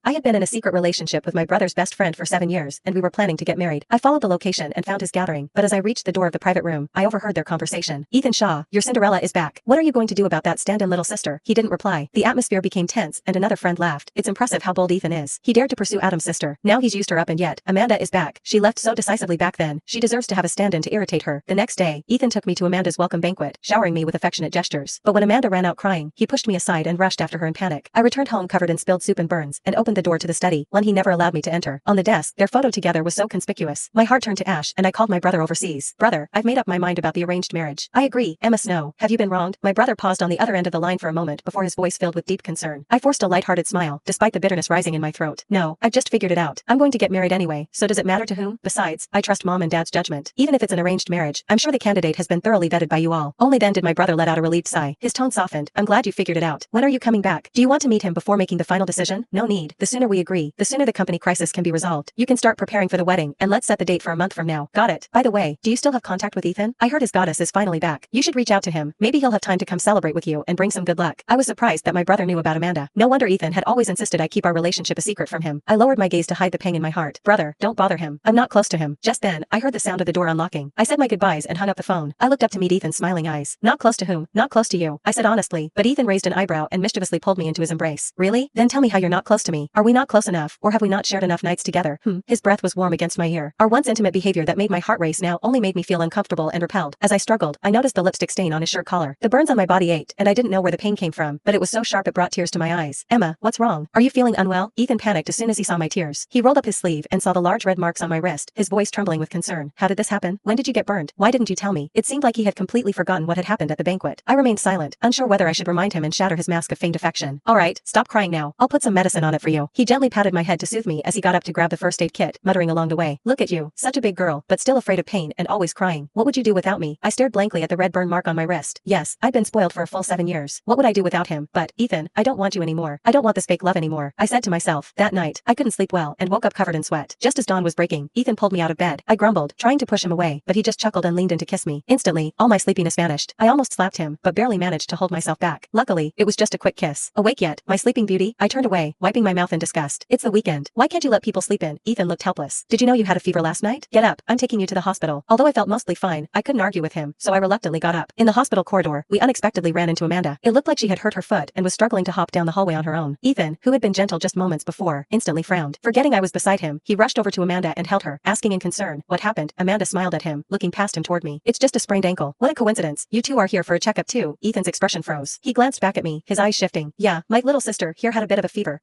I had been in a secret relationship with my brother's best friend for 7 years, and we were planning to get married. I followed the location and found his gathering, but as I reached the door of the private room, I overheard their conversation. Ethan Shaw, your Cinderella is back. What are you going to do about that stand-in little sister? He didn't reply. The atmosphere became tense, and another friend laughed. It's impressive how bold Ethan is. He dared to pursue Adam's sister. Now he's used her up, and yet, Amanda is back. She left so decisively back then. She deserves to have a stand-in to irritate her. The next day, Ethan took me to Amanda's welcome banquet, showering me with affectionate gestures. But when Amanda ran out crying, he pushed me aside and rushed after her in panic. I returned home covered in spilled soup and burns, and opened the door to the study, one he never allowed me to enter. On the desk, their photo together was so conspicuous. My heart turned to ash, and I called my brother overseas. Brother, I've made up my mind about the arranged marriage. I agree. Emma Snow, have you been wronged? My brother paused on the other end of the line for a moment before his voice filled with deep concern. I forced a lighthearted smile, despite the bitterness rising in my throat. No, I've just figured it out. I'm going to get married anyway, so does it matter to whom? Besides, I trust Mom and Dad's judgment. Even if it's an arranged marriage, I'm sure the candidate has been thoroughly vetted by you all. Only then did my brother let out a relieved sigh. His tone softened. I'm glad you figured it out. When are you coming back? Do you want to meet him before making the final decision? No need. The sooner we agree, the sooner the company crisis can be resolved. You can start preparing for the wedding, and let's set the date for a month from now. Got it. By the way, do you still have contact with Ethan? I heard his goddess is finally back. You should reach out to him. Maybe he'll have time to come celebrate with you and bring some good luck. I was surprised that my brother knew about Amanda. No wonder Ethan had always insisted I keep our relationship a secret from him. I lowered my gaze to hide the pang in my heart. Brother, don't bother him. I'm not close to him. Just then, I heard the sound of the door unlocking. I said my goodbyes and hung up the phone. I looked up to meet Ethan's smiling eyes. Not close to whom? Not close to you, I said honestly, but Ethan raised an eyebrow and mischievously pulled me into his embrace. Really? Then tell me how you're not close to me. Are we not close enough, or have we not shared enough nights together? His breath was warm against my ear. Our once intimate behavior that made my heart race now only made me feel uncomfortable and repelled. As I struggled, I noticed the lipstick stain on his shirt collar. The burns on my body ached, and I didn't know where the pain came from, but it was so sharp it brought tears to my eyes. Emma, what's wrong? Are you feeling unwell? Ethan panicked as soon as he saw my tears. He rolled up his sleeve and saw the large red marks on my wrist, his voice trembling with concern. How did this happen? When did you get burned? Why didn't you tell me? It seemed like he had completely forgotten what had happened at the banquet. I remained silent, unsure whether I should remind him and shatter his mask of feigned affection. All right, stop crying now. I'll put some medicine on it for you. He gently patted my head to soothe me as he got up to grab the first aid kit, muttering along the way. Look at you, such a big girl, but still afraid of pain and always crying. What would you do without me? I stared blankly at the red burn mark on my wrist. Yes, I'd been spoiled for a full 7 years. What would I do without him? But, Ethan, I don't want you anymore. I don't want this fake love anymore, I said to myself. That night, I couldn't sleep well and woke up covered in sweat. Just as dawn was breaking, Ethan pulled me out of bed. I grumbled, trying to push him away, but he just chuckled and leaned in to kiss me. Instantly, all my sleepiness vanished. I almost slapped him, but barely managed to hold myself back. Luckily, it was just a quick kiss. Awake yet, my sleeping beauty? I turned away, wiping my mouth in disgust. It's the weekend. Why can't you let people sleep in? Ethan looked helpless. Did you know you had a fever last night? Get up, I'm taking you to the hospital. Although I felt mostly fine, I couldn't argue with him, so I reluctantly got up. In the hospital corridor, we unexpectedly ran into Amanda. It looked like she had hurt her foot and was struggling to hop down the hallway on her own. Ethan, who had been gentle just moments before, instantly frowned. Forgetting I was beside him, he rushed over to Amanda and held her, asking in concern, what happened? Amanda smiled at him, looking past him toward me. It's just a sprained ankle. What a coincidence. You two are here for a checkup too. Ethan's expression froze. He glanced back at me, his eyes shifting. Yeah, my little sister here had a bit of a fever.